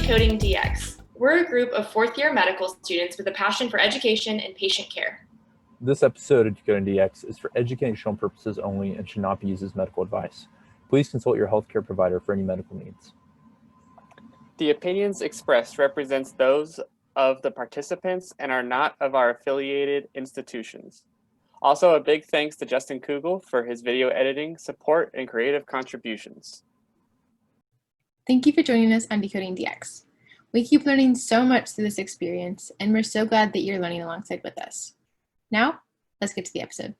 Decoding DX. We're a group of fourth-year medical students with a passion for education and patient care. This episode of Decoding DX is for educational purposes only and should not be used as medical advice. Please consult your healthcare provider for any medical needs. The opinions expressed represents those of the participants and are not of our affiliated institutions. Also, a big thanks to Justin Kugel for his video editing, support, and creative contributions. Thank you for joining us on Decoding DX. We keep learning so much through this experience, and we're so glad that you're learning alongside with us. Now, let's get to the episode.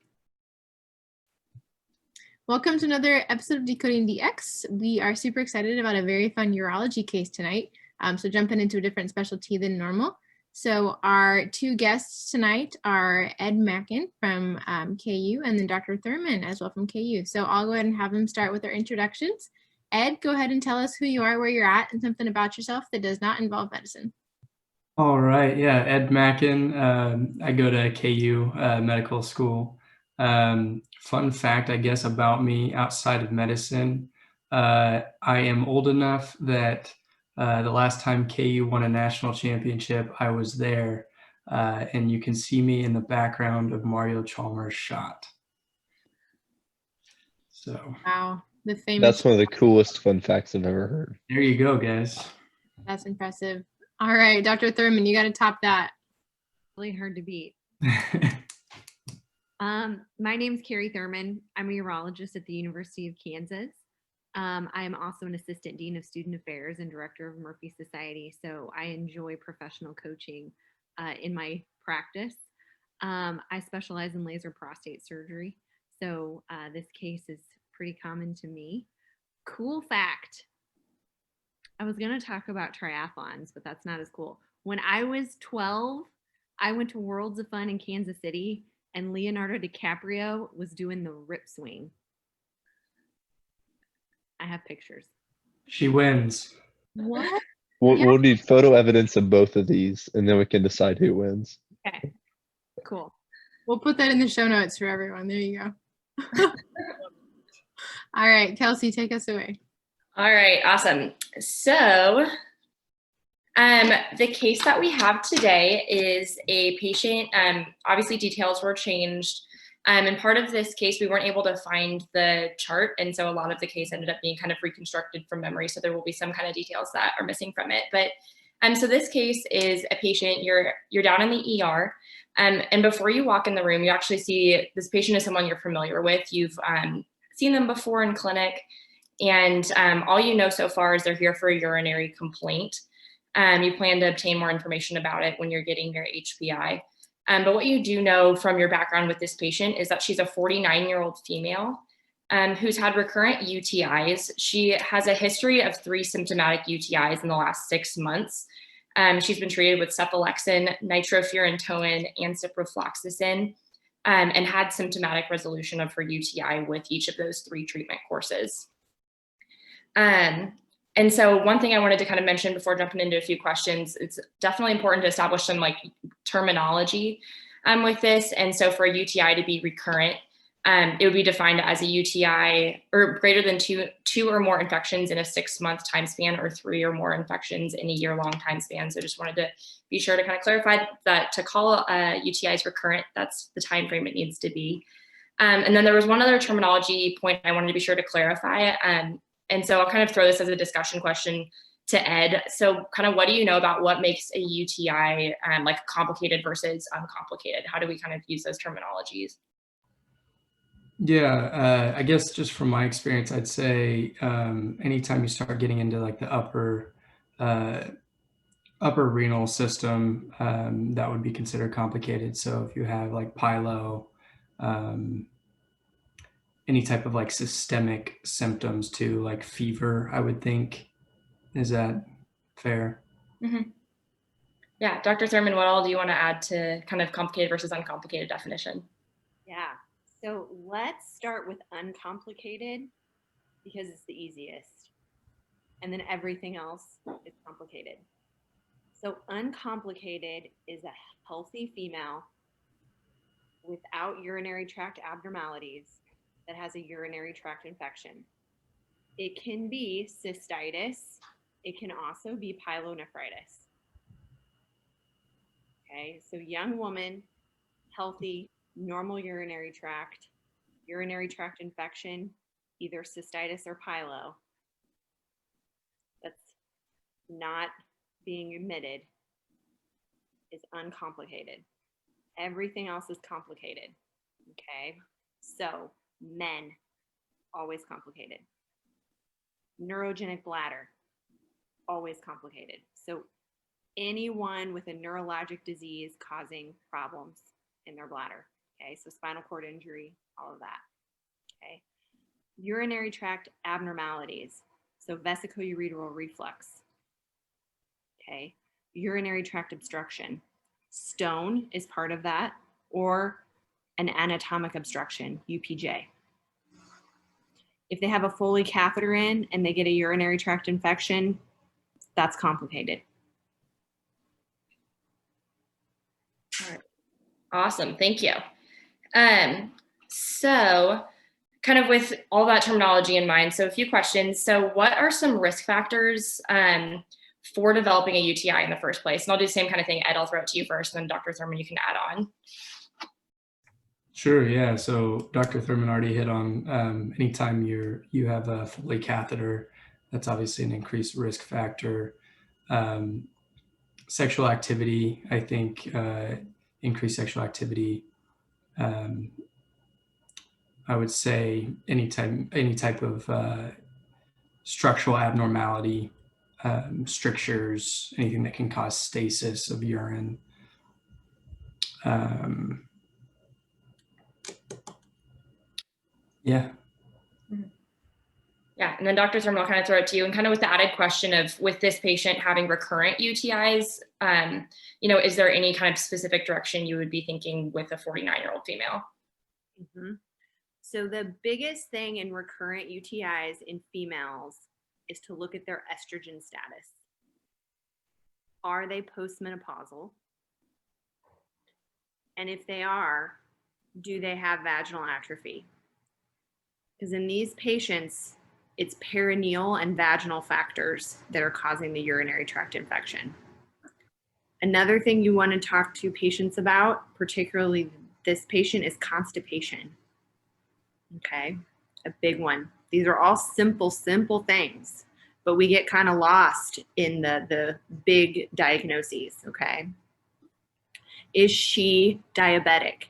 Welcome to another episode of Decoding DX. We are super excited about a very fun urology case tonight, so jumping into a different specialty than normal. So our two guests tonight are Ed Mackin from KU and then Dr. Thurmon as well from KU. So I'll go ahead and have them start with their introductions. Ed, go ahead and tell us who you are, where you're at, and something about yourself that does not involve medicine. All right, yeah, Ed Mackin. I go to KU Medical School. Fun fact, I guess, about me outside of medicine, I am old enough that the last time KU won a national championship, I was there, and you can see me in the background of Mario Chalmers' shot. So. Wow, the famous. That's one of the coolest fun facts I've ever heard. There you go, guys. That's impressive. All right, Dr. Thurmon, you got to top that. Really hard to beat. My name's Kerri Thurmon. I'm a urologist at the University of Kansas. I am also an assistant dean of student affairs and director of Murphy Society, so I enjoy professional coaching in my practice. I specialize in laser prostate surgery, so this case is pretty common to me. Cool fact. I was going to talk about triathlons, but that's not as cool. When I was 12, I went to Worlds of Fun in Kansas City, and Leonardo DiCaprio was doing the rip swing. I have pictures. She wins. What? We'll need photo evidence of both of these, and then we can decide who wins. Okay, cool. We'll put that in the show notes for everyone. There you go. All right, Kelsey, take us away. All right, awesome. So the case that we have today is a patient. Obviously, details were changed. And part of this case, we weren't able to find the chart. And so a lot of the case ended up being kind of reconstructed from memory. So there will be some kind of details that are missing from it. But so this case is a patient, you're down in the ER. And before you walk in the room, you actually see this patient is someone you're familiar with. You've seen them before in clinic. And all you know so far is they're here for a urinary complaint. You plan to obtain more information about it when you're getting your HPI. But what you do know from your background with this patient is that she's a 49-year-old female who's had recurrent UTIs. She has a history of 3 symptomatic UTIs in the last 6 months. She's been treated with cephalexin, nitrofurantoin, and ciprofloxacin, and had symptomatic resolution of her UTI with each of those 3 treatment courses. And so one thing I wanted to kind of mention before jumping into a few questions, it's definitely important to establish some terminology with this. And so for a UTI to be recurrent, it would be defined as a UTI or greater than two or more infections in a 6-month time span or 3 or more infections in a year-long time span. So just wanted to be sure to kind of clarify that to call UTIs recurrent, that's the time frame it needs to be. And then there was one other terminology point I wanted to be sure to clarify. And so I'll kind of throw this as a discussion question to Ed. So kind of what do you know about what makes a UTI complicated versus uncomplicated? How do we kind of use those terminologies? Yeah, I guess just from my experience, I'd say anytime you start getting into the upper renal system, that would be considered complicated. So if you have pyelo, any type of systemic symptoms too, like fever, I would think. Is that fair? Mm-hmm. Yeah, Dr. Thurmon, what all do you want to add to kind of complicated versus uncomplicated definition? Yeah, so let's start with uncomplicated because it's the easiest. And then everything else is complicated. So uncomplicated is a healthy female without urinary tract abnormalities that has a urinary tract infection. It can be cystitis, It can also be pyelonephritis. Okay, so young woman, healthy, normal urinary tract infection, either cystitis or pyelo, that's not being admitted, is uncomplicated. Everything else is complicated. Okay, so men, always complicated. Neurogenic bladder, always complicated. So anyone with a neurologic disease causing problems in their bladder. Okay, so spinal cord injury, all of that. Okay, urinary tract abnormalities, so vesicoureteral reflux. Okay, urinary tract obstruction, stone is part of that, or an anatomic obstruction, UPJ. If they have a Foley catheter in and they get a urinary tract infection, that's complicated. All right. Awesome. Thank you. So kind of with all that terminology in mind, so a few questions. So what are some risk factors for developing a UTI in the first place? And I'll do the same kind of thing. Ed, I'll throw it to you first, and then Dr. Thurmon, you can add on. Sure, yeah. So Dr. Thurmon already hit on anytime you have a Foley catheter, that's obviously an increased risk factor. Sexual activity, I think increased sexual activity. I would say any type of structural abnormality, strictures, anything that can cause stasis of urine. Yeah. Yeah, and then Dr. Thurmon, I'll kind of throw it to you, and kind of with the added question of, with this patient having recurrent UTIs, is there any kind of specific direction you would be thinking with a 49-year-old female? Mm-hmm. So the biggest thing in recurrent UTIs in females is to look at their estrogen status. Are they postmenopausal? And if they are, do they have vaginal atrophy? Because in these patients, it's perineal and vaginal factors that are causing the urinary tract infection. Another thing you want to talk to patients about, particularly this patient, is constipation. Okay, a big one. These are all simple things, but we get kind of lost in the big diagnoses, okay? Is she diabetic?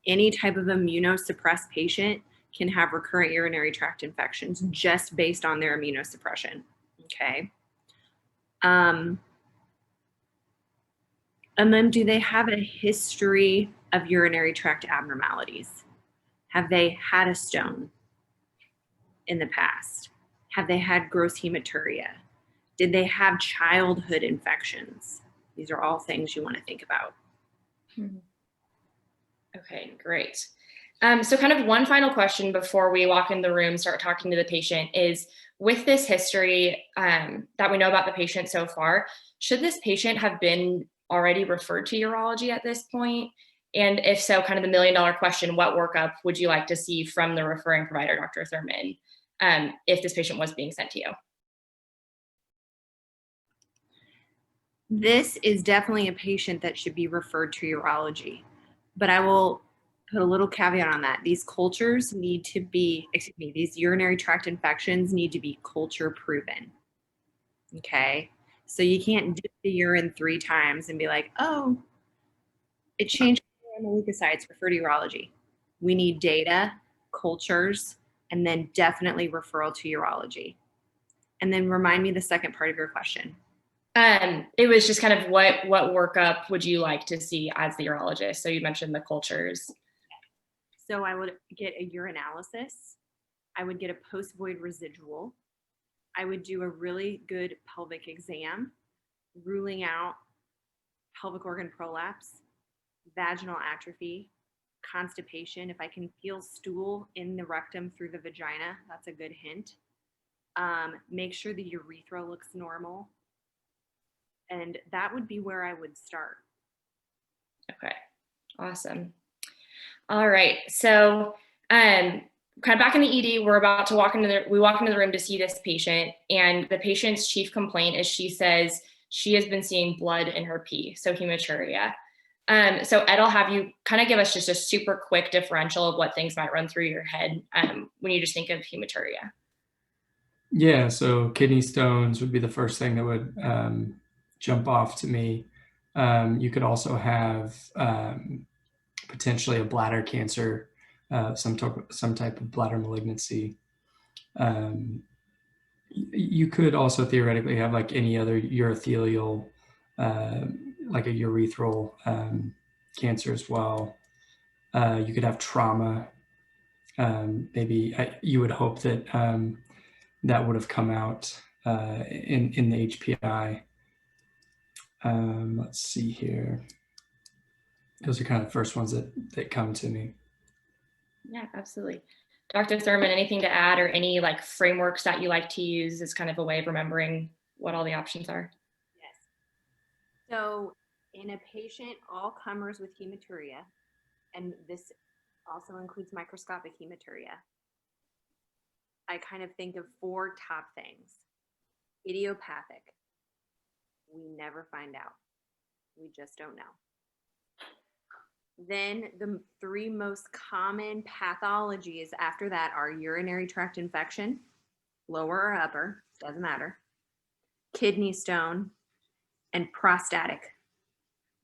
Any type of immunosuppressed patient can have recurrent urinary tract infections just based on their immunosuppression, okay? And then do they have a history of urinary tract abnormalities? Have they had a stone in the past? Have they had gross hematuria? Did they have childhood infections? These are all things you want to think about. Okay, great. So kind of one final question before we walk in the room, start talking to the patient is, with this history that we know about the patient so far, should this patient have been already referred to urology at this point? And if so, kind of the million-dollar question, what workup would you like to see from the referring provider, Dr. Thurmon, if this patient was being sent to you? This is definitely a patient that should be referred to urology, but I will put a little caveat on that. These cultures need to be, these urinary tract infections need to be culture proven. Okay, so you can't dip the urine 3 times and be like, oh, it changed on the leukocytes, refer to urology. We need data, cultures, and then definitely referral to urology. And then remind me the second part of your question. It was just kind of what workup would you like to see as the urologist? So you mentioned the cultures. So I would get a urinalysis. I would get a post-void residual. I would do a really good pelvic exam, ruling out pelvic organ prolapse, vaginal atrophy, constipation. If I can feel stool in the rectum through the vagina, that's a good hint. Make sure the urethra looks normal. And that would be where I would start. Okay, awesome. All right, so kind of back in the ED, we walk into the room to see this patient, and the patient's chief complaint is she says she has been seeing blood in her pee, so hematuria. So Ed, I'll have you kind of give us just a super quick differential of what things might run through your head when you just think of hematuria. Yeah, so kidney stones would be the first thing that would jump off to me. You could also have potentially a bladder cancer, some type of bladder malignancy. You could also theoretically have like any other urothelial, like a urethral cancer as well. You could have trauma. Maybe you would hope that that would have come out in the HPI. Let's see here. Those are kind of the first ones that come to me. Yeah, absolutely. Dr. Thurmon, anything to add, or any like frameworks that you like to use as kind of a way of remembering what all the options are? Yes. So in a patient, all comers with hematuria, and this also includes microscopic hematuria, I kind of think of 4 top things. Idiopathic. We never find out. We just don't know. Then the 3 most common pathologies after that are urinary tract infection, lower or upper, doesn't matter, kidney stone, and prostatic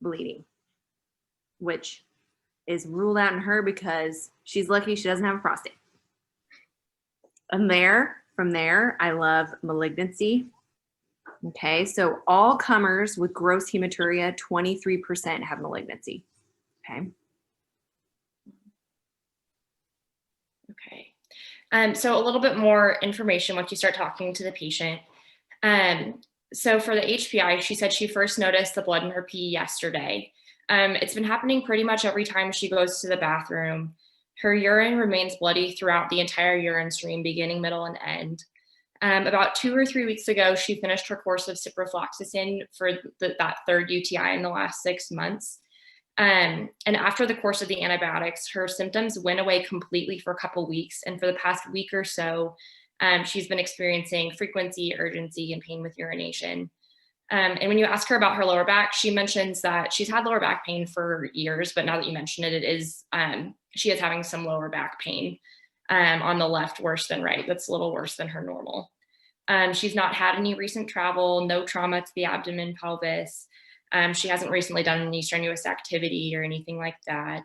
bleeding, which is ruled out in her because she's lucky she doesn't have a prostate. And from there, I love malignancy. Okay, so all comers with gross hematuria, 23% have malignancy. Okay. Okay. So a little bit more information once you start talking to the patient. So for the HPI, she said she first noticed the blood in her pee yesterday. It's been happening pretty much every time she goes to the bathroom. Her urine remains bloody throughout the entire urine stream, beginning, middle, and end. About 2 or 3 weeks ago, she finished her course of ciprofloxacin for that 3rd UTI in the last 6 months. And after the course of the antibiotics, her symptoms went away completely for a couple weeks. And for the past week or so, she's been experiencing frequency, urgency, and pain with urination. And when you ask her about her lower back, she mentions that she's had lower back pain for years, but now that you mention it, she is having some lower back pain on the left, worse than right. That's a little worse than her normal. She's not had any recent travel, no trauma to the abdomen, pelvis. She hasn't recently done any strenuous activity or anything like that.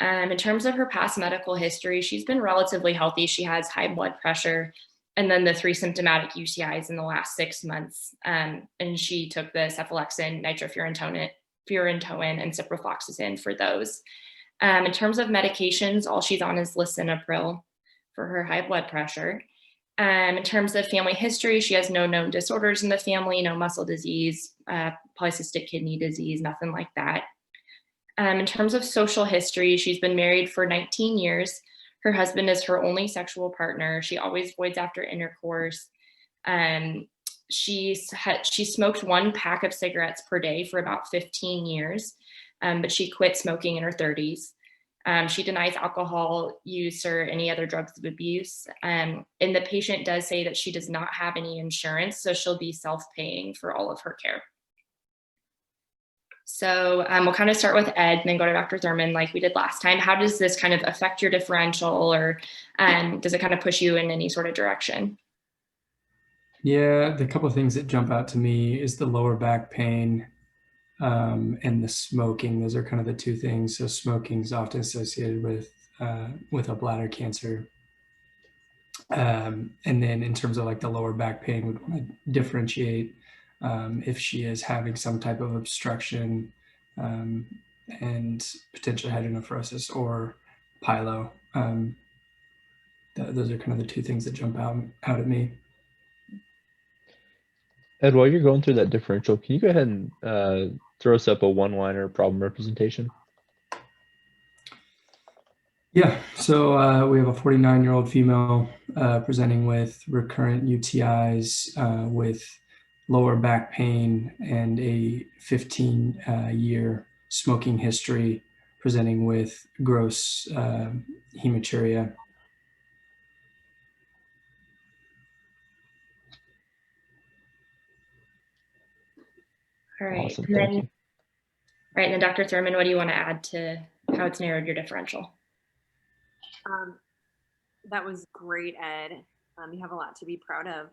In terms of her past medical history, she's been relatively healthy. She has high blood pressure, and then the 3 symptomatic UTIs in the last 6 months. And she took the cephalexin, nitrofurantoin, and ciprofloxacin for those. In terms of medications, all she's on is lisinopril for her high blood pressure. In terms of family history, she has no known disorders in the family, no muscle disease, polycystic kidney disease, nothing like that. In terms of social history, she's been married for 19 years. Her husband is her only sexual partner. She always voids after intercourse. She smoked 1 pack of cigarettes per day for about 15 years, but she quit smoking in her 30s. She denies alcohol use or any other drugs of abuse. And the patient does say that she does not have any insurance, so she'll be self-paying for all of her care. So we'll kind of start with Ed and then go to Dr. Thurmon like we did last time. How does this kind of affect your differential, or does it kind of push you in any sort of direction? Yeah, the couple of things that jump out to me is the lower back pain and the smoking. Those are kind of the 2 things. So smoking is often associated with a bladder cancer. And then in terms of like the lower back pain, would want to differentiate if she is having some type of obstruction and potentially hydronephrosis or pyelo. Those are kind of the 2 things that jump out at me. Ed, while you're going through that differential, can you go ahead and throw us up a 1-liner problem representation? Yeah, so we have a 49-year-old female presenting with recurrent UTIs with lower back pain and a 15-year smoking history, presenting with gross hematuria. All right. Awesome, And thank then, you. right, and then Dr. Thurmon, what do you want to add to how it's narrowed your differential? That was great, Ed. You have a lot to be proud of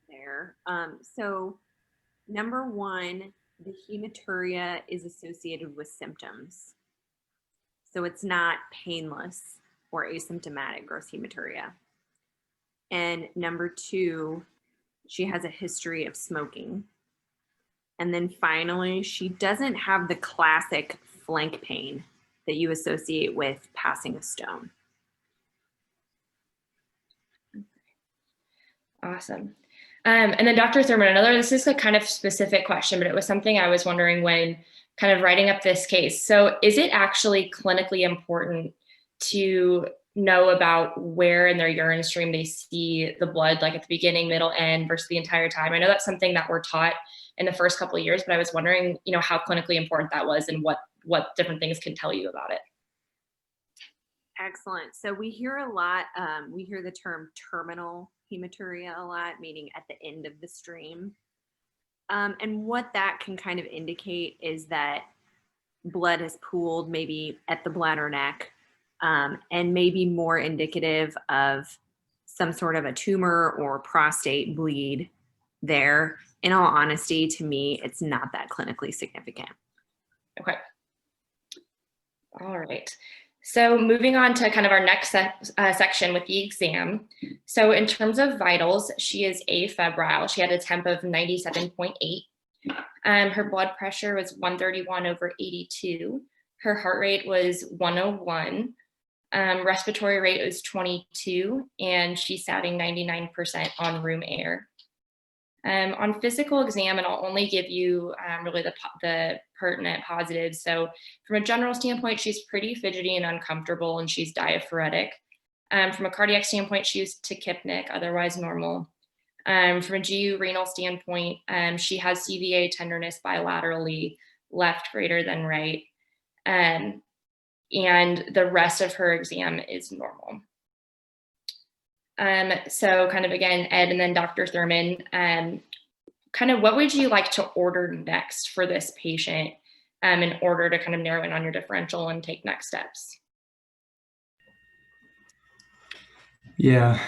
there. So number one, the hematuria is associated with symptoms. So it's not painless or asymptomatic gross hematuria. And number two, she has a history of smoking. And then finally, she doesn't have the classic flank pain that you associate with passing a stone. Awesome. And then Dr. Thurmon, this is a kind of specific question, but it was something I was wondering when kind of writing up this case. So is it actually clinically important to know about where in their urine stream they see the blood, like at the beginning, middle, end versus the entire time? I know that's something that we're taught in the first couple of years, but I was wondering, how clinically important that was and what different things can tell you about it. Excellent. So we hear a lot, we hear the term terminal hematuria a lot, meaning at the end of the stream. And what that can kind of indicate is that blood has pooled maybe at the bladder neck, and maybe more indicative of some sort of a tumor or prostate bleed there. In all honesty, to me, it's not that clinically significant. Okay. All right. So moving on to kind of our next section with the exam. So in terms of vitals, she is afebrile. She had a temp of 97.8. Her blood pressure was 131/82. Her heart rate was 101. Respiratory rate was 22, and she's satting 99% on room air. On physical exam, and I'll only give you really the pertinent positives. So from a general standpoint, she's pretty fidgety and uncomfortable, and she's diaphoretic. From a cardiac standpoint, she was tachypnic, otherwise normal. From a GU renal standpoint, she has CVA tenderness bilaterally, left greater than right. And the rest of her exam is normal. So kind of again, Ed and then Dr. Thurmon, kind of what would you like to order next for this patient in order to kind of narrow in on your differential and take next steps? Yeah.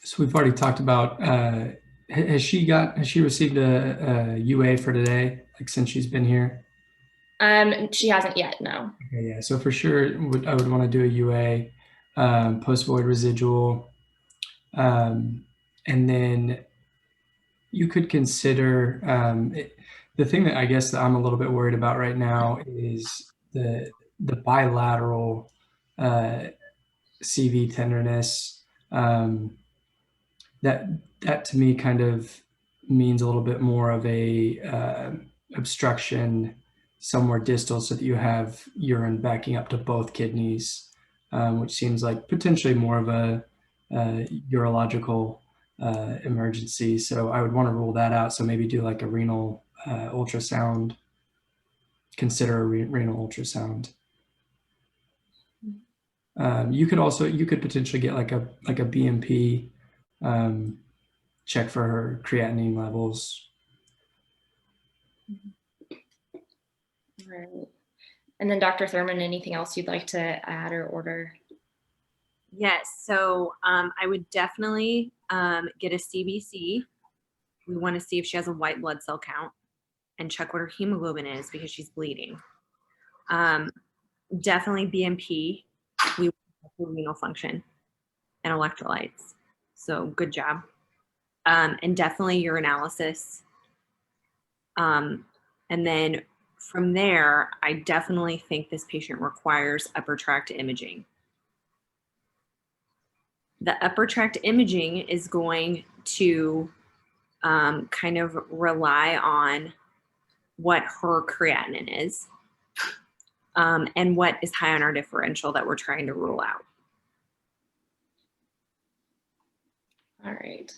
So we've already talked about, has she received a UA for today, like since she's been here? She hasn't yet, no. Okay, yeah, so for sure, I would want to do a UA, post-void residual, and then you could consider, the thing that I guess that I'm a little bit worried about right now is the bilateral CV tenderness. That to me kind of means a little bit more of a obstruction somewhere distal, so that you have urine backing up to both kidneys, which seems like potentially more of a urological emergency. So I would want to rule that out. So maybe do like a renal ultrasound, consider a renal ultrasound. You could potentially get like a BMP, check for her creatinine levels. Right. And then Dr. Thurmon, anything else you'd like to add or order? Yes, so I would definitely get a CBC. We want to see if she has a white blood cell count and check what her hemoglobin is because she's bleeding. Definitely BMP. We want renal function and electrolytes. So good job. And definitely urinalysis. And then from there, I definitely think this patient requires upper tract imaging. The upper tract imaging is going to kind of rely on what her creatinine is and what is high on our differential that we're trying to rule out. All right.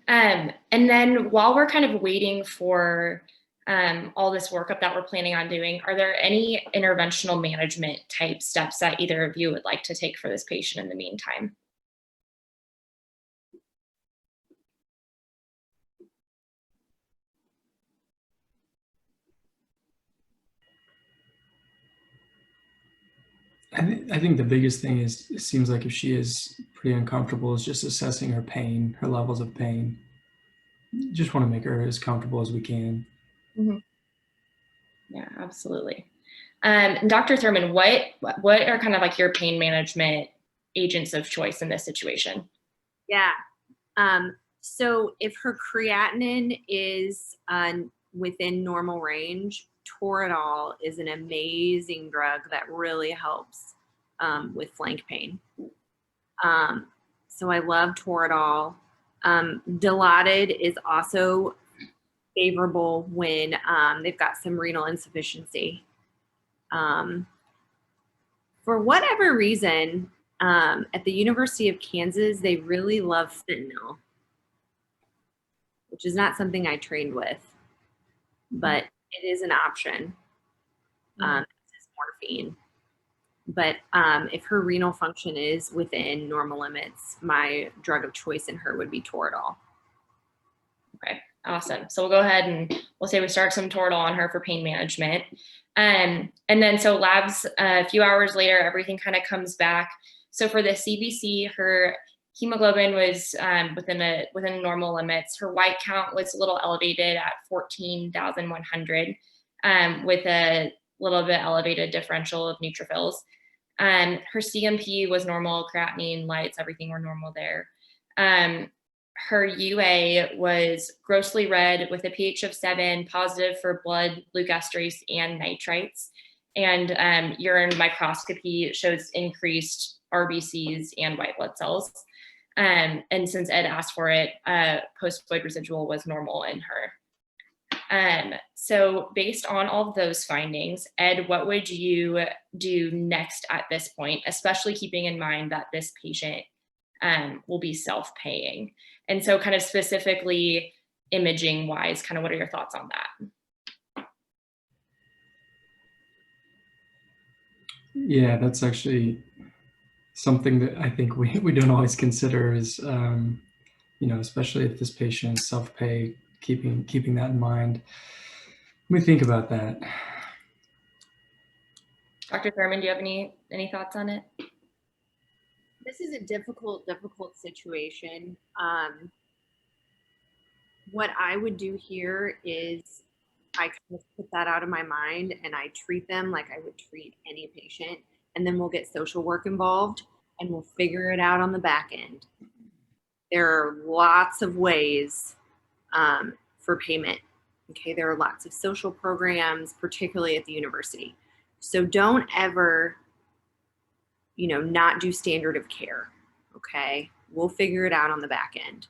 And then while we're kind of waiting for all this workup that we're planning on doing, are there any interventional management type steps that either of you would like to take for this patient in the meantime? I think the biggest thing is, it seems like if she is pretty uncomfortable, is just assessing her pain, her levels of pain. Just want to make her as comfortable as we can. Yeah, absolutely. Dr. Thurmon, what are kind of like your pain management agents of choice in this situation? Yeah. So if her creatinine is within normal range, Toradol is an amazing drug that really helps with flank pain. So I love Toradol. Dilaudid is also favorable when they've got some renal insufficiency. For whatever reason, at the University of Kansas, they really love fentanyl, which is not something I trained with, but it is an option. It's morphine. But if her renal function is within normal limits, my drug of choice in her would be Toradol. Okay, awesome. So we'll go ahead and we'll say we start some Toradol on her for pain management. And then so labs, a few hours later, everything kind of comes back. So for the CBC, her hemoglobin was within normal limits. Her white count was a little elevated at 14,100 with a little bit elevated differential of neutrophils. Her CMP was normal, creatinine, lights, everything were normal there. Her UA was grossly red with a pH of 7, positive for blood, glucosterase, and nitrites. And urine microscopy shows increased RBCs and white blood cells. And since Ed asked for it, post-void residual was normal in her. So based on all of those findings, Ed, what would you do next at this point, especially keeping in mind that this patient will be self-paying? And so kind of specifically imaging wise, kind of what are your thoughts on that? Yeah, that's actually something that I think we don't always consider is, especially if this patient is self-pay, keeping that in mind. Let me think about that. Dr. Thurmon, do you have any thoughts on it? This is a difficult situation. What I would do here is I kind of put that out of my mind and I treat them like I would treat any patient. And then we'll get social work involved and we'll figure it out on the back end. There are lots of ways for payment. Okay, there are lots of social programs, particularly at the university. So don't ever, not do standard of care. Okay, we'll figure it out on the back end.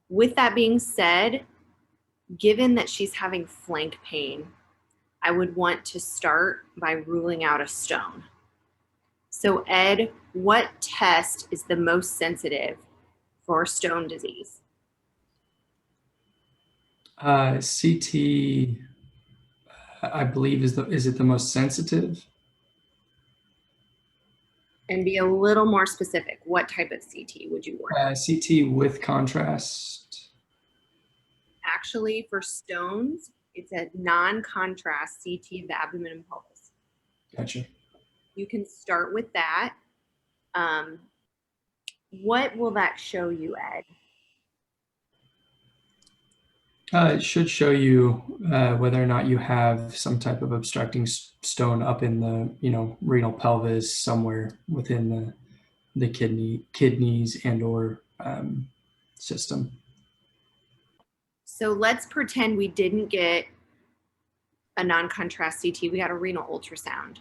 With that being said, given that she's having flank pain, I would want to start by ruling out a stone. So Ed, what test is the most sensitive for stone disease? CT, I believe is it the most sensitive? And be a little more specific. What type of CT would you want? CT with contrast. Actually, for stones, it's a non-contrast CT of the abdomen and pelvis. Gotcha. You can start with that. What will that show you, Ed? It should show you whether or not you have some type of obstructing stone up in the renal pelvis somewhere within the kidneys and or system. So let's pretend we didn't get a non-contrast CT. We got a renal ultrasound.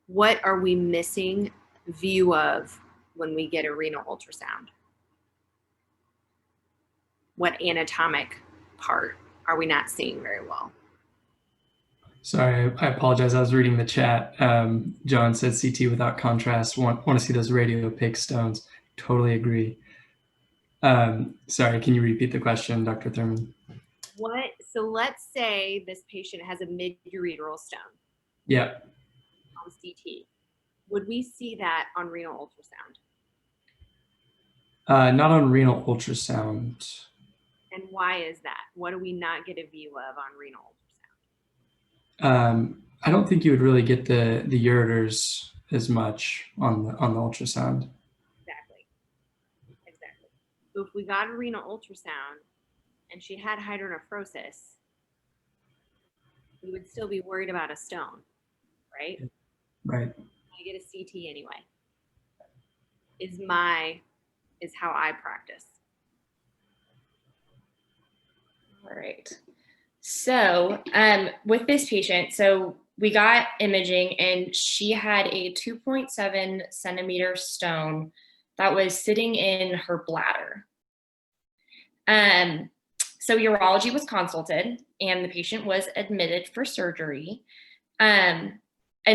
What are we missing view of when we get a renal ultrasound? What anatomic part are we not seeing very well? Sorry, I apologize. I was reading the chat. John said CT without contrast. Want to see those radiopaque stones. Totally agree. Sorry, can you repeat the question, Dr. Thurmon? So let's say this patient has a mid-ureteral stone. Yeah. On CT. Would we see that on renal ultrasound? Not on renal ultrasound. And why is that? What do we not get a view of on renal ultrasound? I don't think you would really get the ureters as much on the ultrasound. Exactly. So if we got a renal ultrasound and she had hydronephrosis, we would still be worried about a stone, right? Right. I get a CT anyway. Is how I practice. All right. So with this patient, so we got imaging and she had a 2.7 centimeter stone that was sitting in her bladder. So urology was consulted and the patient was admitted for surgery. And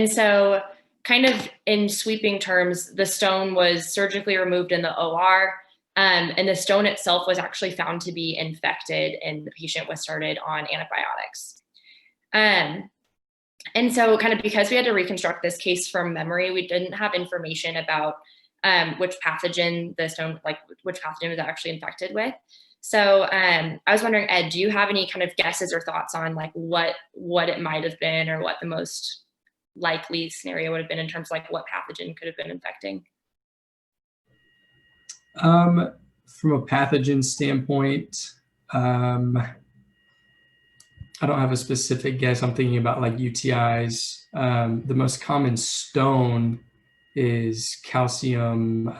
so kind of in sweeping terms, the stone was surgically removed in the OR. And the stone itself was actually found to be infected and the patient was started on antibiotics. And so kind of because we had to reconstruct this case from memory, we didn't have information about which pathogen the stone, like which pathogen was actually infected with. So I was wondering, Ed, do you have any kind of guesses or thoughts on like what it might have been or what the most likely scenario would have been in terms of like what pathogen could have been infecting? From a pathogen standpoint, I don't have a specific guess. I'm thinking about like UTIs. The most common stone is calcium.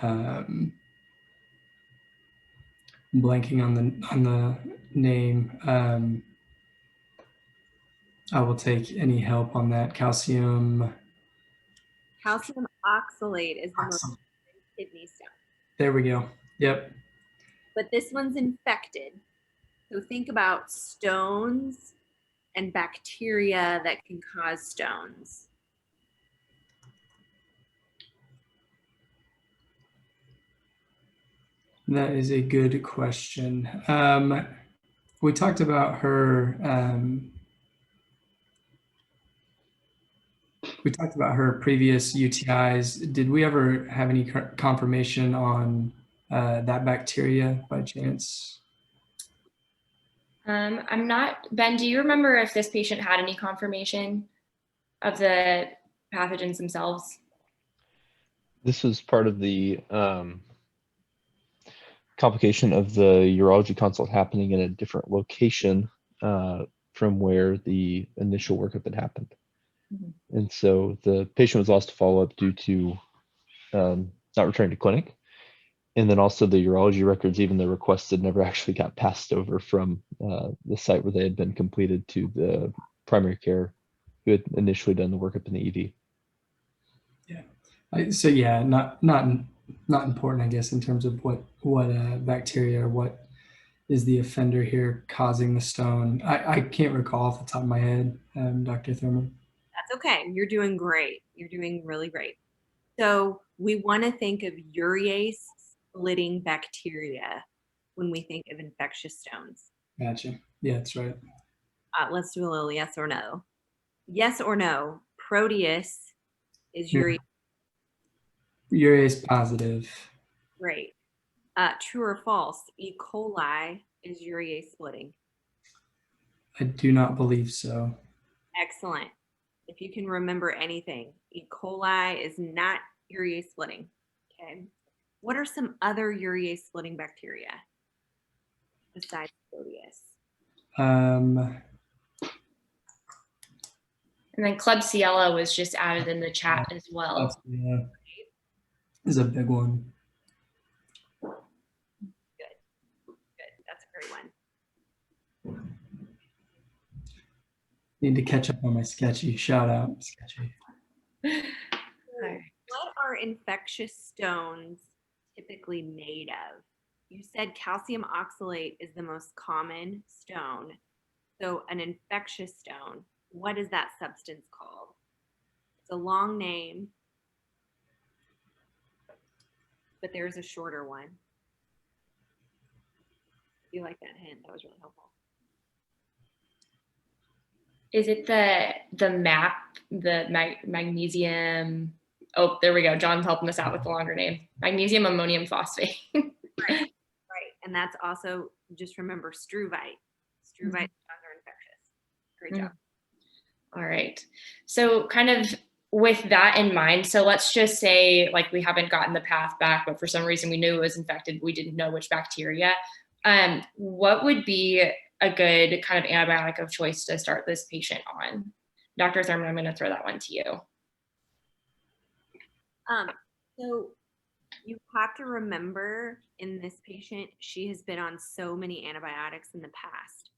Blanking on the name. I will take any help on that. Calcium oxalate is the most common kidney stone. There we go. Yep. But this one's infected. So think about stones and bacteria that can cause stones. That is a good question. We talked about her. We talked about her previous UTIs. Did we ever have any confirmation on that bacteria by chance? I'm not, Ben, do you remember if this patient had any confirmation of the pathogens themselves? This was part of the complication of the urology consult happening in a different location from where the initial workup had happened. Mm-hmm. And so the patient was lost to follow-up due to not returning to clinic. And then also the urology records, even the requested, never actually got passed over from the site where they had been completed to the primary care who had initially done the workup in the ED. Yeah. So yeah, not important, I guess, in terms of what bacteria or what is the offender here causing the stone. I can't recall off the top of my head, Dr. Thurmon. That's okay. You're doing great. You're doing really great. So we want to think of urease splitting bacteria when we think of infectious stones. Gotcha. Yeah, that's right. Let's do a little yes or no. Yes or no, Proteus is urease. Urease positive. Great. True or false, E. coli is urease splitting. I do not believe so. Excellent. If you can remember anything, E. coli is not urease splitting. Okay. What are some other urease splitting bacteria besides Proteus? And then Klebsiella was just added in the chat as well. Yeah, is a big one. Good. That's a great one. Need to catch up on my sketchy. Shout out, sketchy. What are infectious stones typically made of? You said calcium oxalate is the most common stone. So an infectious stone, what is that substance called? It's a long name, but there's a shorter one. If you like that hint, that was really helpful. Is it the MAP, magnesium? Oh, there we go. John's helping us out with the longer name. Magnesium ammonium phosphate. Right. And that's also, just remember, struvite. Struvite stones are infectious. Great job. All right. So kind of with that in mind, so let's just say like we haven't gotten the path back, but for some reason we knew it was infected. We didn't know which bacteria. What would be a good kind of antibiotic of choice to start this patient on? Dr. Thurmon, I'm going to throw that one to you. So you have to remember in this patient, she has been on so many antibiotics in the past.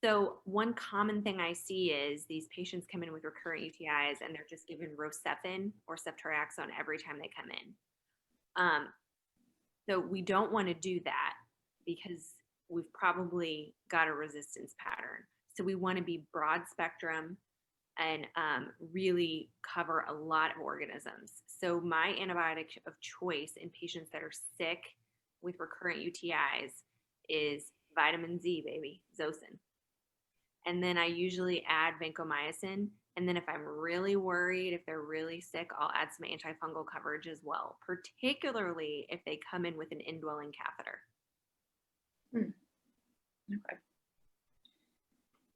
So one common thing I see is these patients come in with recurrent UTIs and they're just given Rocephin or ceftriaxone every time they come in. So we don't want to do that because we've probably got a resistance pattern. So we want to be broad spectrum and really cover a lot of organisms. So my antibiotic of choice in patients that are sick with recurrent UTIs is vitamin Z, baby, Zosyn. And then I usually add vancomycin. And then if I'm really worried, if they're really sick, I'll add some antifungal coverage as well, particularly if they come in with an indwelling catheter. Okay.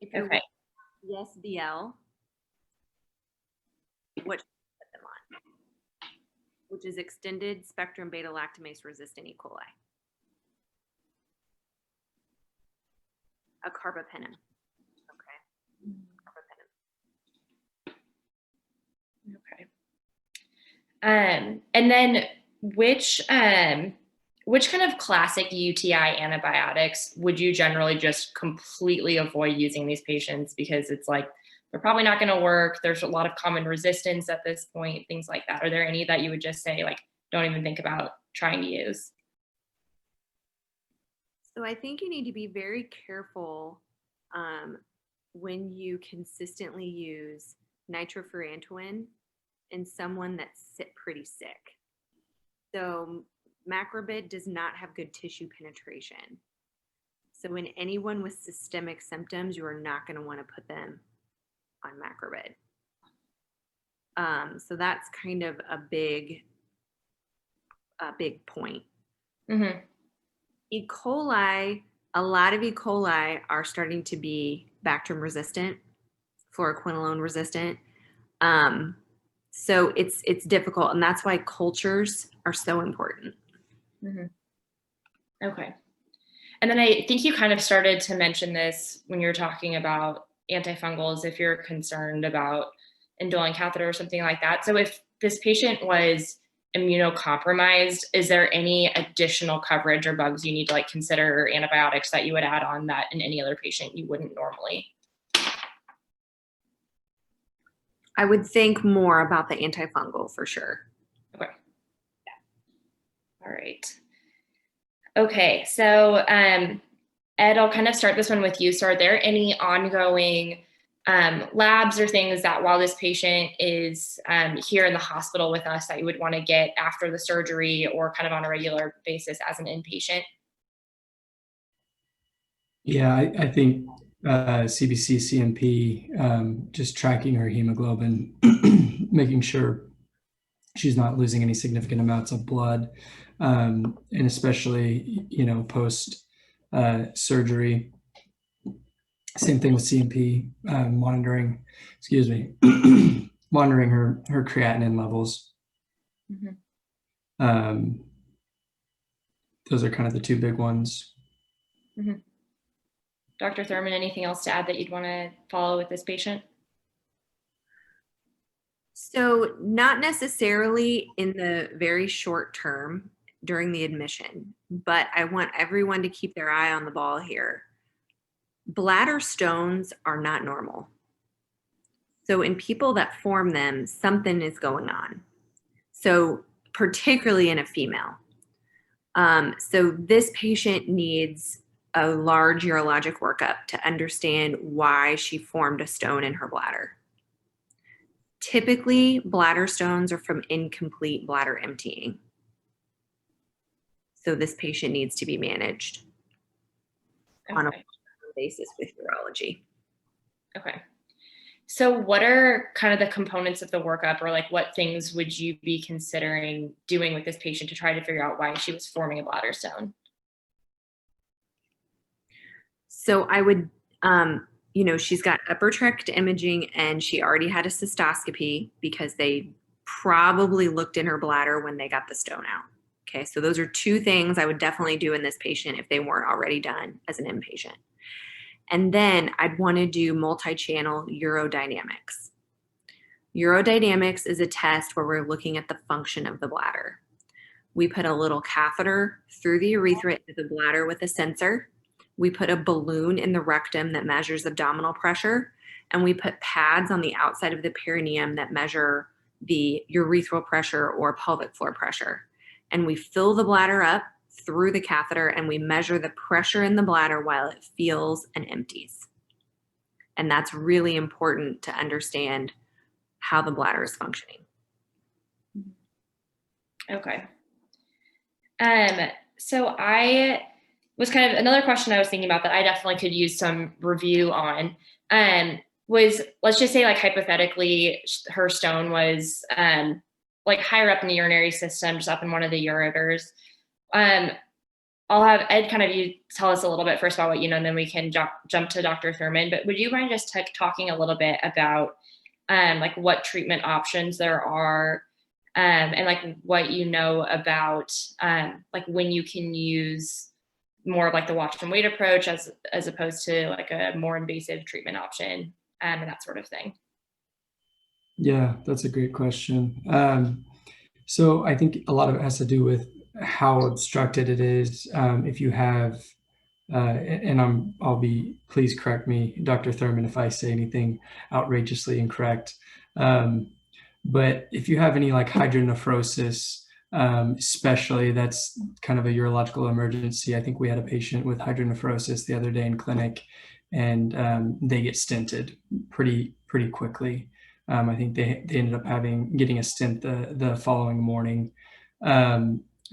If you're SBL, what should you put them on? Which is extended spectrum beta lactamase resistant E. coli. A carbapenem. Okay. And then which kind of classic UTI antibiotics would you generally just completely avoid using these patients because it's like they're probably not going to work? There's a lot of common resistance at this point, things like that. Are there any that you would just say like don't even think about trying to use? So I think you need to be very careful when you consistently use nitrofurantoin in someone that's pretty sick. So macrobid does not have good tissue penetration. So in anyone with systemic symptoms, you are not going to want to put them on macrobid. So that's kind of a big point. Mm-hmm. E. coli, a lot of E. coli are starting to be Bactrim resistant, fluoroquinolone resistant. So it's difficult, and that's why cultures are so important. Mm-hmm. Okay. And then I think you kind of started to mention this when you were talking about antifungals, if you're concerned about indwelling catheter or something like that. So if this patient was immunocompromised, is there any additional coverage or bugs you need to like consider or antibiotics that you would add on that in any other patient you wouldn't normally? I would think more about the antifungal for sure. Okay. Yeah. All right. Okay. So, Ed, I'll kind of start this one with you. So are there any ongoing labs or things that while this patient is here in the hospital with us that you would want to get after the surgery or kind of on a regular basis as an inpatient? Yeah, I think CBC, CMP, just tracking her hemoglobin, making sure she's not losing any significant amounts of blood, and especially, post surgery. Same thing with CMP, monitoring her creatinine levels. Mm-hmm. Those are kind of the two big ones. Mm-hmm. Dr. Thurmon, anything else to add that you'd want to follow with this patient? So not necessarily in the very short term during the admission, but I want everyone to keep their eye on the ball here. Bladder stones are not normal. So in people that form them, something is going on. So particularly in a female. So this patient needs a large urologic workup to understand why she formed a stone in her bladder. Typically, bladder stones are from incomplete bladder emptying. So this patient needs to be managed on a basis with urology. Okay. So what are kind of the components of the workup, or like what things would you be considering doing with this patient to try to figure out why she was forming a bladder stone? So I would you know, she's got upper tract imaging and she already had a cystoscopy because they probably looked in her bladder when they got the stone out. Okay, so those are two things I would definitely do in this patient if they weren't already done as an inpatient. And then I'd want to do multi-channel urodynamics. Urodynamics is a test where we're looking at the function of the bladder. We put a little catheter through the urethra into the bladder with a sensor. We put a balloon in the rectum that measures abdominal pressure, and we put pads on the outside of the perineum that measure the urethral pressure or pelvic floor pressure. And we fill the bladder up through the catheter and we measure the pressure in the bladder while it fills and empties. And that's really important to understand how the bladder is functioning. Okay. So I was kind of, another question I was thinking about that I definitely could use some review on, was, let's just say, like, hypothetically, her stone was like higher up in the urinary system, just up in one of the ureters. I'll have Ed kind of you tell us a little bit first about what you know, and then we can jump to Dr. Thurmon. But would you mind just talking a little bit about like what treatment options there are, and like what you know about like when you can use more of like the watch and wait approach as opposed to like a more invasive treatment option, and that sort of thing? Yeah, that's a great question. So I think a lot of it has to do with how obstructed it is. If you have, and please correct me, Dr. Thurmon, if I say anything outrageously incorrect. But if you have any like hydronephrosis, especially, that's kind of a urological emergency. I think we had a patient with hydronephrosis the other day in clinic, and they get stented pretty quickly. I think they ended up getting a stent the following morning.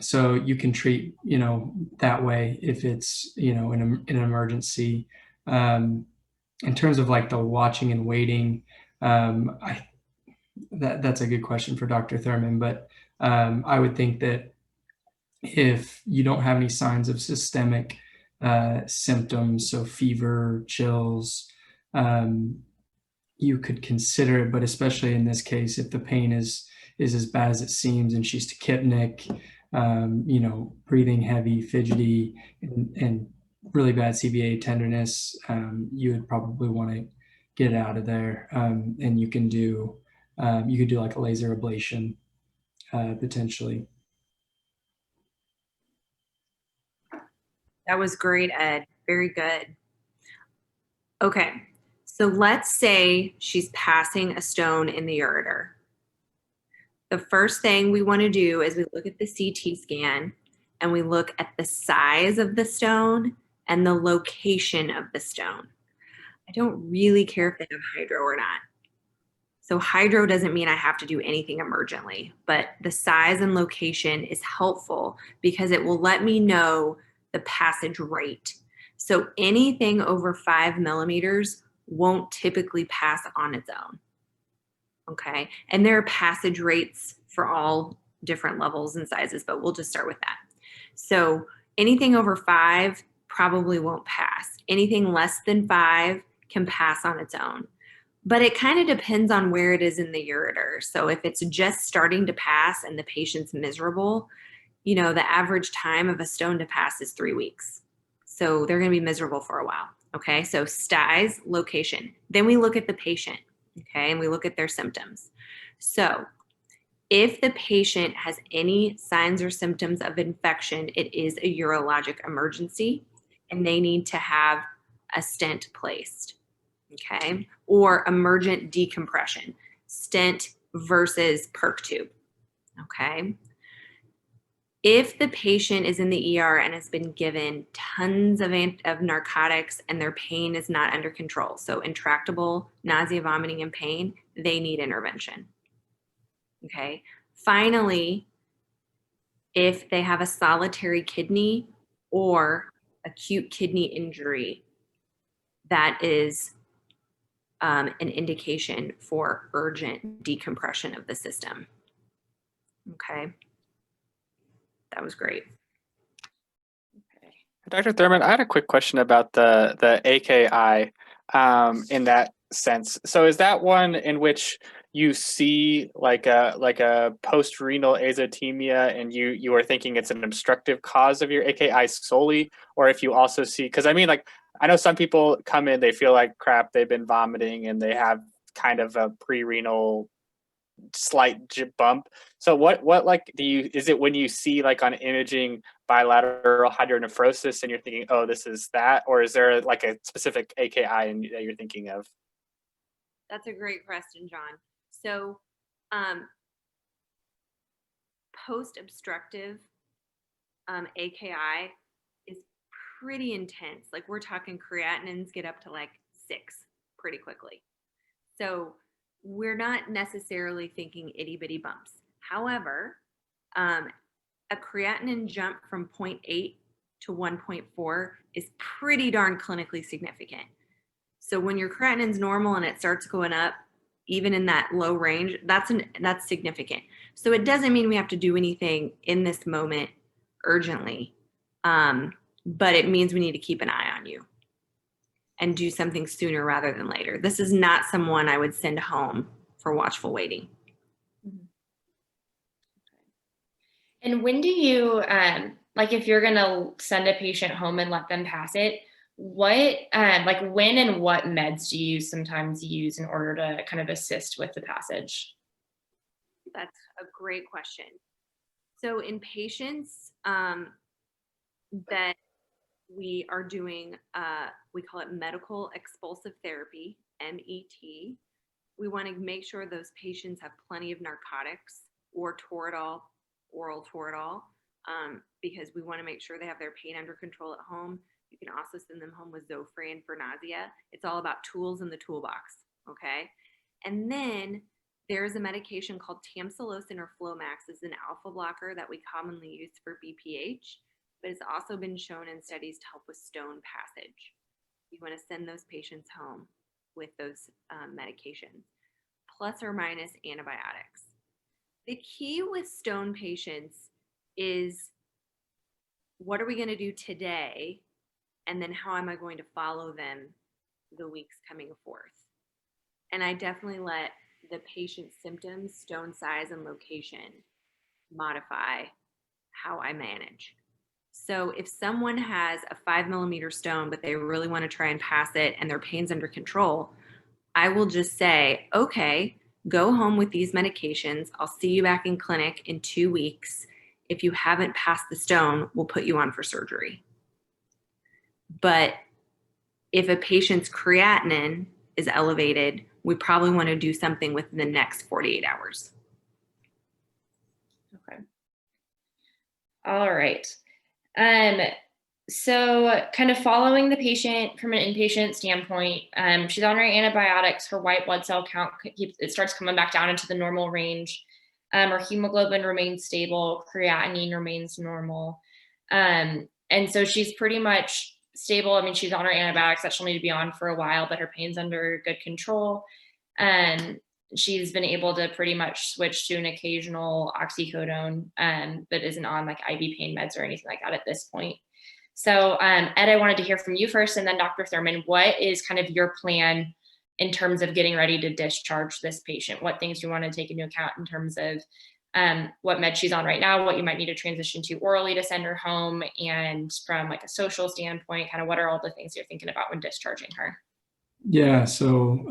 So you can treat, that way if it's, in an emergency. In terms of like the watching and waiting, that's a good question for Dr. Thurmon, but I would think that if you don't have any signs of systemic symptoms, so fever, chills, you could consider it, but especially in this case, if the pain is as bad as it seems and she's tachypnic, breathing heavy, fidgety, and really bad CVA tenderness, you would probably want to get it out of there. And you could do like a laser ablation, potentially. That was great, Ed. Very good. Okay, so let's say she's passing a stone in the ureter. The first thing we want to do is we look at the CT scan and we look at the size of the stone and the location of the stone. I don't really care if they have hydro or not. So hydro doesn't mean I have to do anything emergently, but the size and location is helpful because it will let me know the passage rate. So anything over 5 millimeters won't typically pass on its own. Okay, and there are passage rates for all different levels and sizes, but we'll just start with that. So anything over 5 probably won't pass. Anything less than 5 can pass on its own. But it kind of depends on where it is in the ureter. So if it's just starting to pass and the patient's miserable, the average time of a stone to pass is 3 weeks. So they're going to be miserable for a while. Okay, so size, location. Then we look at the patient, okay, and we look at their symptoms. So if the patient has any signs or symptoms of infection, it is a urologic emergency and they need to have a stent placed. Okay, or emergent decompression, stent versus perc tube. Okay, if the patient is in the ER and has been given tons of narcotics and their pain is not under control, so intractable nausea, vomiting, and pain, they need intervention. Okay, finally, if they have a solitary kidney or acute kidney injury, that is an indication for urgent decompression of the system. Okay, that was great. Dr. Thurmon, I had a quick question about the AKI. in that sense. So is that one in which you see like a post-renal azotemia and you are thinking it's an obstructive cause of your AKI solely, or if you also see, because I mean, like, I know some people come in, they feel like crap, they've been vomiting and they have kind of a pre-renal slight bump. So what like is it when you see like on imaging bilateral hydronephrosis and you're thinking, oh, this is that, or is there like a specific AKI that you're thinking of? That's a great question, John. So post-obstructive AKI is pretty intense. Like, we're talking creatinines get up to like 6 pretty quickly. So we're not necessarily thinking itty bitty bumps. However, a creatinine jump from 0.8 to 1.4 is pretty darn clinically significant. So when your creatinine's normal and it starts going up, even in that low range, that's significant. So it doesn't mean we have to do anything in this moment urgently, but it means we need to keep an eye on you and do something sooner rather than later. This is not someone I would send home for watchful waiting. And when do you, like, if you're gonna send a patient home and let them pass it, what, like, when and what meds do you sometimes use in order to kind of assist with the passage? That's a great question. So in patients that we are doing, we call it medical expulsive therapy, MET. We want to make sure those patients have plenty of narcotics or Toradol, oral Toradol, because we want to make sure they have their pain under control at home. You can also send them home with Zofran for nausea. It's all about tools in the toolbox, okay? And then there's a medication called tamsulosin or Flomax. It's an alpha blocker that we commonly use for BPH, but it's also been shown in studies to help with stone passage. You want to send those patients home with those medications, plus or minus antibiotics. The key with stone patients is, what are we going to do today? And then how am I going to follow them the weeks coming forth? And I definitely let the patient's symptoms, stone size, and location modify how I manage. So if someone has a 5 millimeter stone, but they really want to try and pass it and their pain's under control, I will just say, okay, go home with these medications. I'll see you back in clinic in 2 weeks. If you haven't passed the stone, we'll put you on for surgery. But if a patient's creatinine is elevated, we probably want to do something within the next 48 hours. Okay. All right. So kind of following the patient from an inpatient standpoint, she's on her antibiotics, her white blood cell count, it starts coming back down into the normal range. Her hemoglobin remains stable, creatinine remains normal. And so she's pretty much stable. I mean, she's on her antibiotics that she'll need to be on for a while, but her pain's under good control. And she's been able to pretty much switch to an occasional oxycodone, but isn't on like IV pain meds or anything like that at this point. So Ed, I wanted to hear from you first, and then Dr. Thurmon, what is kind of your plan in terms of getting ready to discharge this patient? What things do you want to take into account in terms of what med she's on right now, what you might need to transition to orally to send her home, and from like a social standpoint, kind of what are all the things you're thinking about when discharging her? Yeah, so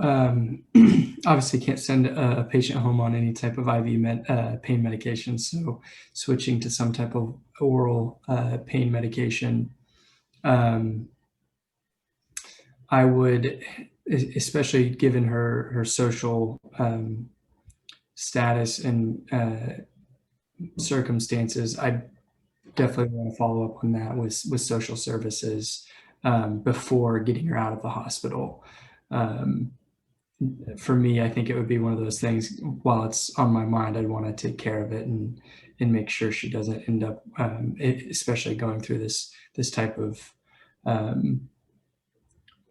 obviously can't send a patient home on any type of IV pain medication. So switching to some type of oral pain medication. I would, especially given her social status and circumstances, I definitely want to follow up on that with social services before getting her out of the hospital. For me, I think it would be one of those things, while it's on my mind, I'd want to take care of it and make sure she doesn't end up, especially going through this type of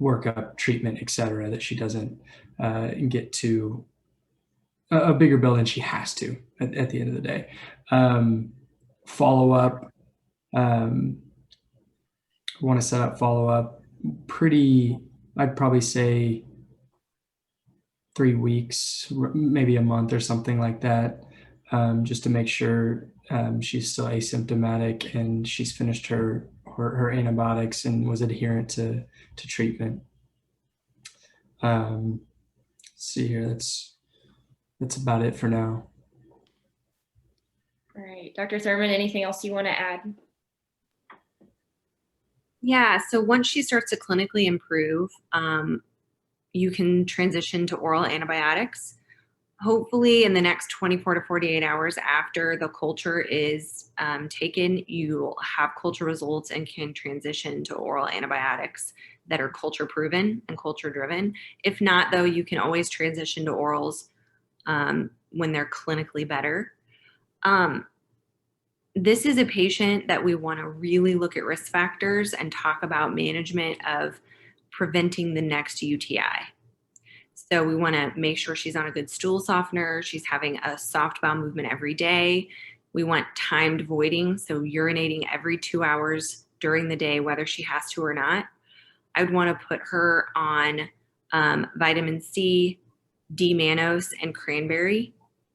workup, treatment, et cetera, that she doesn't get to a bigger bill than she has to at the end of the day. Follow up. I want to set up follow up pretty I'd probably say 3 weeks, maybe a month or something like that, just to make sure she's still asymptomatic and she's finished her antibiotics and was adherent to treatment. Let's see here, that's about it for now. All right, Dr. Thurmon, anything else you want to add? Yeah, so once she starts to clinically improve, you can transition to oral antibiotics. Hopefully in the next 24 to 48 hours after the culture is taken, you'll have culture results and can transition to oral antibiotics that are culture proven and culture driven. If not, though, you can always transition to orals when they're clinically better. This is a patient that we want to really look at risk factors and talk about management of preventing the next UTI. So we want to make sure she's on a good stool softener. She's having a soft bowel movement every day. We want timed voiding, so urinating every 2 hours during the day, whether she has to or not. I would want to put her on vitamin C, D-mannose, and cranberry.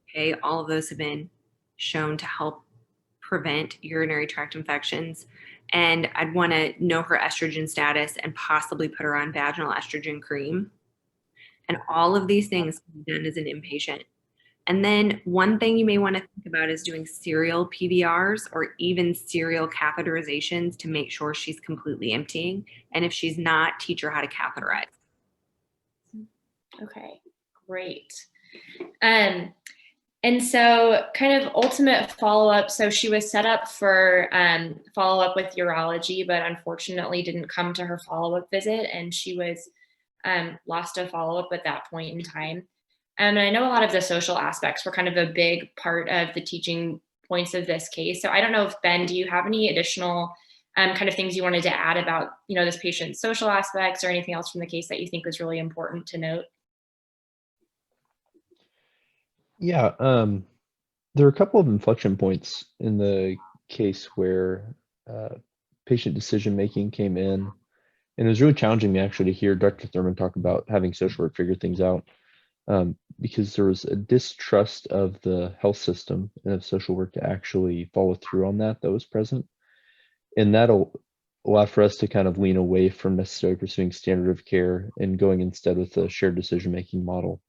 Okay, all of those have been shown to help prevent urinary tract infections. And I'd want to know her estrogen status and possibly put her on vaginal estrogen cream. And all of these things can be done as an inpatient. And then one thing you may want to think about is doing serial PVRs or even serial catheterizations to make sure she's completely emptying. And if she's not, teach her how to catheterize. Okay, great. And so kind of ultimate follow-up. So she was set up for follow-up with urology, but unfortunately didn't come to her follow-up visit, and she was lost to follow-up at that point in time. And I know a lot of the social aspects were kind of a big part of the teaching points of this case. So I don't know if, Ben, do you have any additional kind of things you wanted to add about, this patient's social aspects or anything else from the case that you think was really important to note? Yeah, there were a couple of inflection points in the case where patient decision-making came in. And it was really challenging me actually to hear Dr. Thurmon talk about having social work figure things out, because there was a distrust of the health system and of social work to actually follow through on that was present. And that'll allow for us to kind of lean away from necessarily pursuing standard of care and going instead with a shared decision-making model,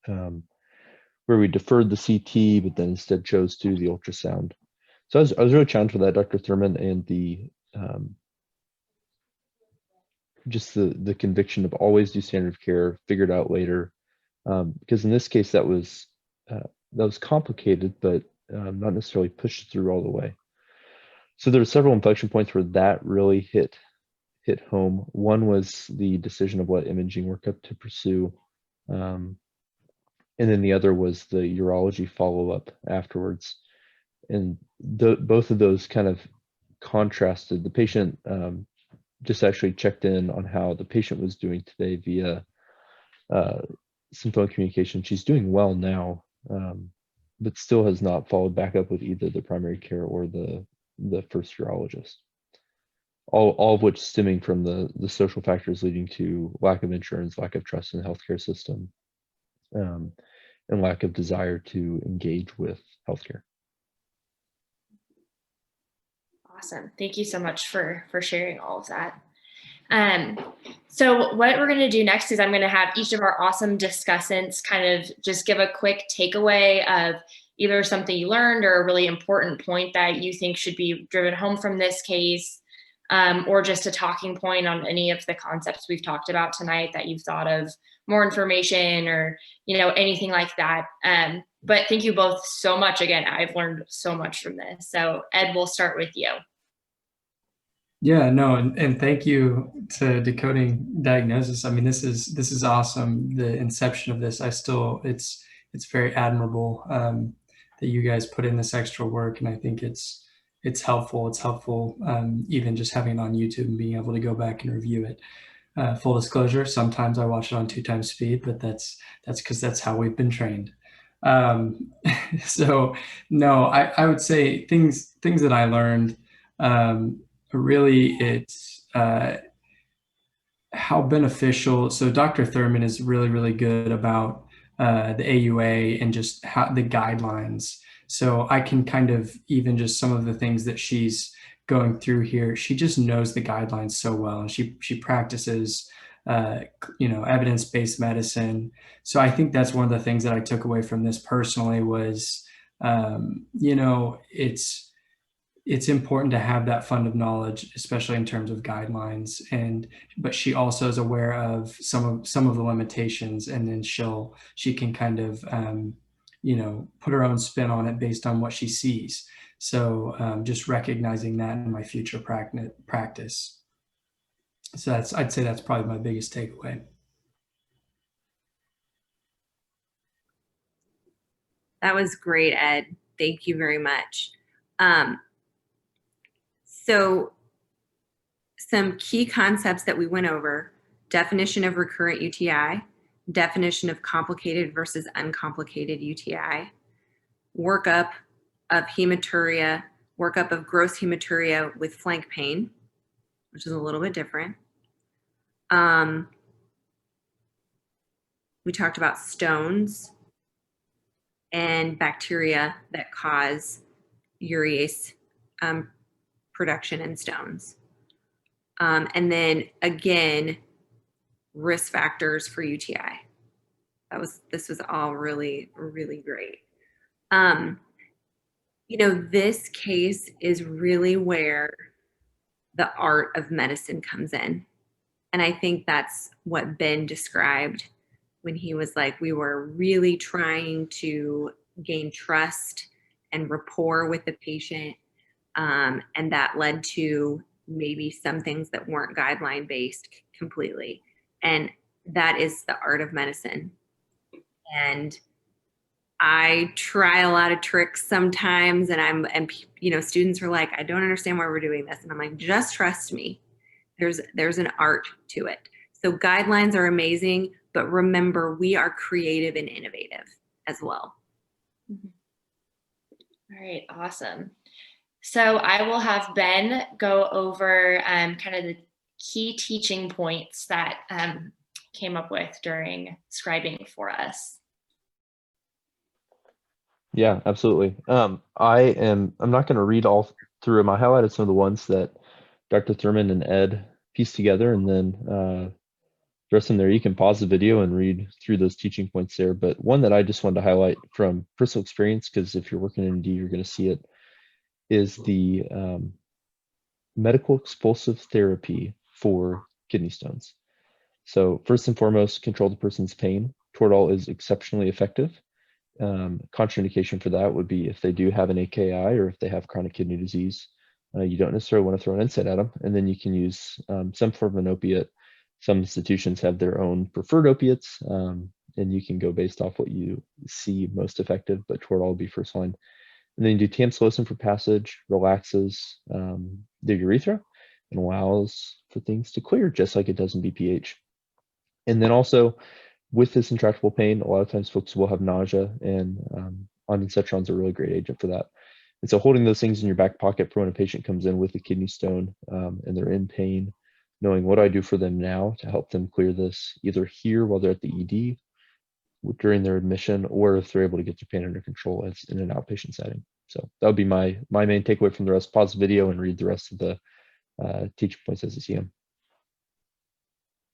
where we deferred the CT, but then instead chose to do the ultrasound. So I was really challenged with that, Dr. Thurmon, and the just the conviction of always do standard of care, figure it out later, because in this case that was complicated, but not necessarily pushed through all the way. So there were several inflection points where that really hit home. One was the decision of what imaging workup to pursue, and then the other was the urology follow-up afterwards. And both of those kind of contrasted. The patient just actually checked in on how the patient was doing today via some phone communication. She's doing well now, but still has not followed back up with either the primary care or the first urologist. All of which stemming from the social factors leading to lack of insurance, lack of trust in the healthcare system, and lack of desire to engage with healthcare. Awesome. Thank you so much for sharing all of that. So what we're going to do next is I'm going to have each of our awesome discussants kind of just give a quick takeaway of either something you learned or a really important point that you think should be driven home from this case, or just a talking point on any of the concepts we've talked about tonight that you've thought of more information or, anything like that. But thank you both so much. Again, I've learned so much from this. So Ed, we'll start with you. Yeah, no, and thank you to Decoding Diagnosis. I mean, this is awesome. The inception of this, it's very admirable that you guys put in this extra work, and I think it's helpful. It's helpful even just having it on YouTube and being able to go back and review it. Full disclosure, sometimes I watch it on 2 times speed, but that's because that's how we've been trained. So no, I would say things that I learned. Really, it's how beneficial. So Dr. Thurmon is really, really good about the AUA and just how the guidelines. So I can kind of, even just some of the things that she's going through here, she just knows the guidelines so well, and she practices evidence-based medicine. So I think that's one of the things that I took away from this personally was, it's important to have that fund of knowledge, especially in terms of guidelines. But she also is aware of some of the limitations, and then she can kind of put her own spin on it based on what she sees. So just recognizing that in my future practice. So I'd say that's probably my biggest takeaway. That was great, Ed. Thank you very much. So some key concepts that we went over: definition of recurrent UTI, definition of complicated versus uncomplicated UTI, workup of hematuria, workup of gross hematuria with flank pain, which is a little bit different. We talked about stones and bacteria that cause urease production in stones. And then again, risk factors for UTI. This was all really, really great. This case is really where the art of medicine comes in. And I think that's what Ben described when he was like, we were really trying to gain trust and rapport with the patient. And that led to maybe some things that weren't guideline based completely. And that is the art of medicine. And I try a lot of tricks sometimes, and students are like, I don't understand why we're doing this. And I'm like, just trust me. There's an art to it. So guidelines are amazing, but remember, we are creative and innovative as well. All right, awesome. So I will have Ben go over kind of the key teaching points that came up with during scribing for us. Yeah, absolutely. I'm not going to read all through them. I highlighted some of the ones that Dr. Thurmon and Ed pieced together, and then the rest of them there, you can pause the video and read through those teaching points there. But one that I just wanted to highlight from personal experience, because if you're working in ND, you're going to see it, is the medical expulsive therapy for kidney stones. So first and foremost, control the person's pain. Toradol is exceptionally effective. Contraindication for that would be if they do have an AKI or if they have chronic kidney disease. You don't necessarily want to throw an NSAID at them, and then you can use some form of an opiate. Some institutions have their own preferred opiates, and you can go based off what you see most effective, but Toradol will be first line. And then you do tamsulosin for passage, relaxes the urethra, and allows for things to clear just like it does in BPH. And then also, with this intractable pain, a lot of times folks will have nausea, and ondansetron's a really great agent for that. And so holding those things in your back pocket for when a patient comes in with a kidney stone and they're in pain, knowing what I do for them now to help them clear this, either here while they're at the ED, during their admission, or if they're able to get their pain under control as in an outpatient setting. So that would be my main takeaway from the rest. Pause the video and read the rest of the teaching points as you see them.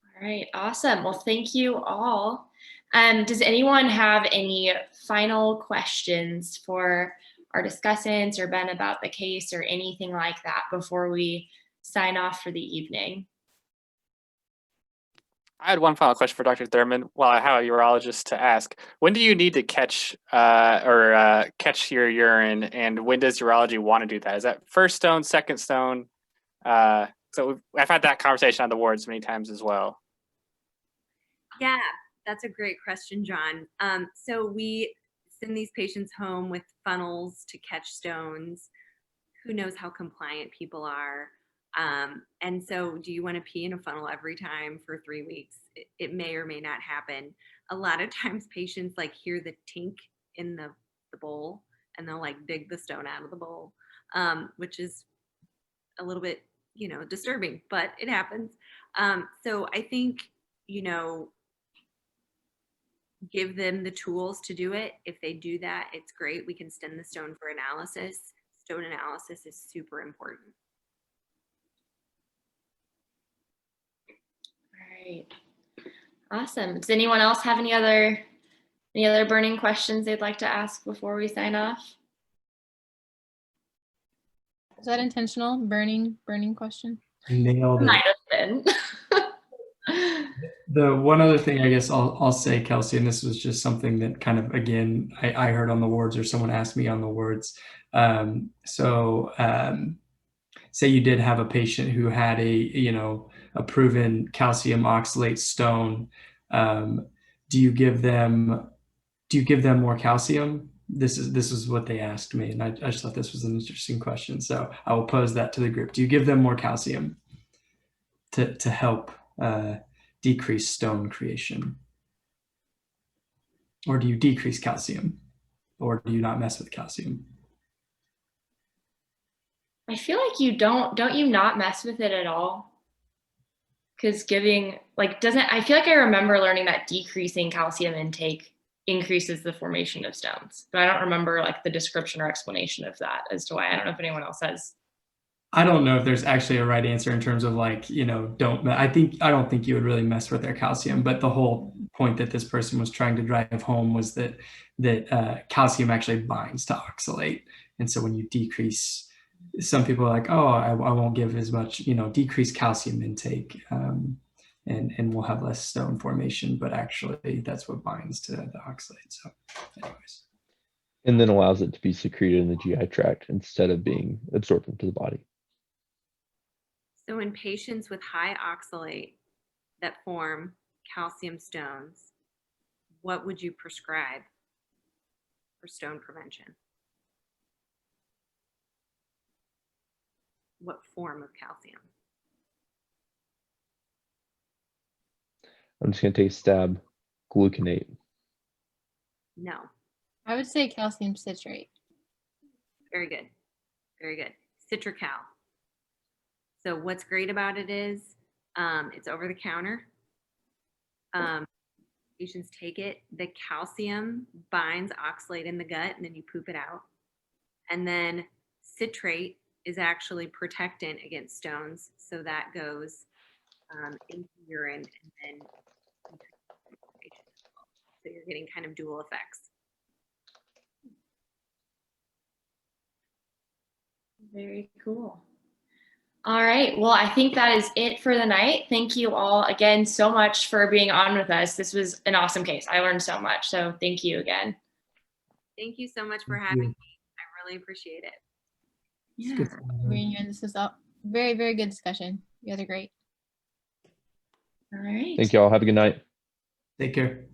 All right, awesome. Well, thank you all. Does anyone have any final questions for our discussants or Ben about the case or anything like that before we sign off for the evening? I had one final question for Dr. Thurmon while I have a urologist to ask. When do you need to catch your urine, and when does urology want to do that? Is that first stone, second stone? So I've had that conversation on the wards many times as well. Yeah, that's a great question, John. So we send these patients home with funnels to catch stones. Who knows how compliant people are? And so do you want to pee in a funnel every time for 3 weeks? It may or may not happen. A lot of times patients like hear the tink in the bowl, and they'll like dig the stone out of the bowl, which is a little bit, disturbing, but it happens. So I think, give them the tools to do it. If they do that, it's great. We can send the stone for analysis. Stone analysis is super important. All right. Awesome. Does anyone else have any other burning questions they'd like to ask before we sign off? Was that intentional? Burning question? Nailed it. Might have been. The one other thing I guess I'll say, Kelsey, and this was just something that kind of, again, I heard on the wards, or someone asked me on the wards. Say you did have a patient who had a proven calcium oxalate stone. Do you give them more calcium? This is what they asked me, and I just thought this was an interesting question. So I will pose that to the group. Do you give them more calcium to help decrease stone creation? Or do you decrease calcium? Or do you not mess with calcium? I feel like you don't you not mess with it at all? Because I feel like I remember learning that decreasing calcium intake increases the formation of stones, but I don't remember like the description or explanation of that as to why. I don't know if anyone else has. I don't know if there's actually a right answer in terms of I don't think you would really mess with their calcium, but the whole point that this person was trying to drive home was that calcium actually binds to oxalate. And so when you decrease, some people are like, oh, I won't give as much, decrease calcium intake, and we'll have less stone formation, but actually that's what binds to the oxalate. So anyways. And then allows it to be secreted in the GI tract instead of being absorbed into the body. So in patients with high oxalate that form calcium stones, what would you prescribe for stone prevention? What form of calcium? I'm just going to take a stab. Gluconate. No. I would say calcium citrate. Very good. Very good. Citracal. So what's great about it is it's over the counter. Patients take it. The calcium binds oxalate in the gut, and then you poop it out. And then citrate is actually protectant against stones. So that goes into urine and then so you're getting kind of dual effects. Very cool. All right. Well, I think that is it for the night. Thank you all again so much for being on with us. This was an awesome case. I learned so much. So thank you again. Thank you so much for having me. I really appreciate it. Yeah. Being here. This was a very, very good discussion. You guys are great. All right. Thank you all. Have a good night. Take care.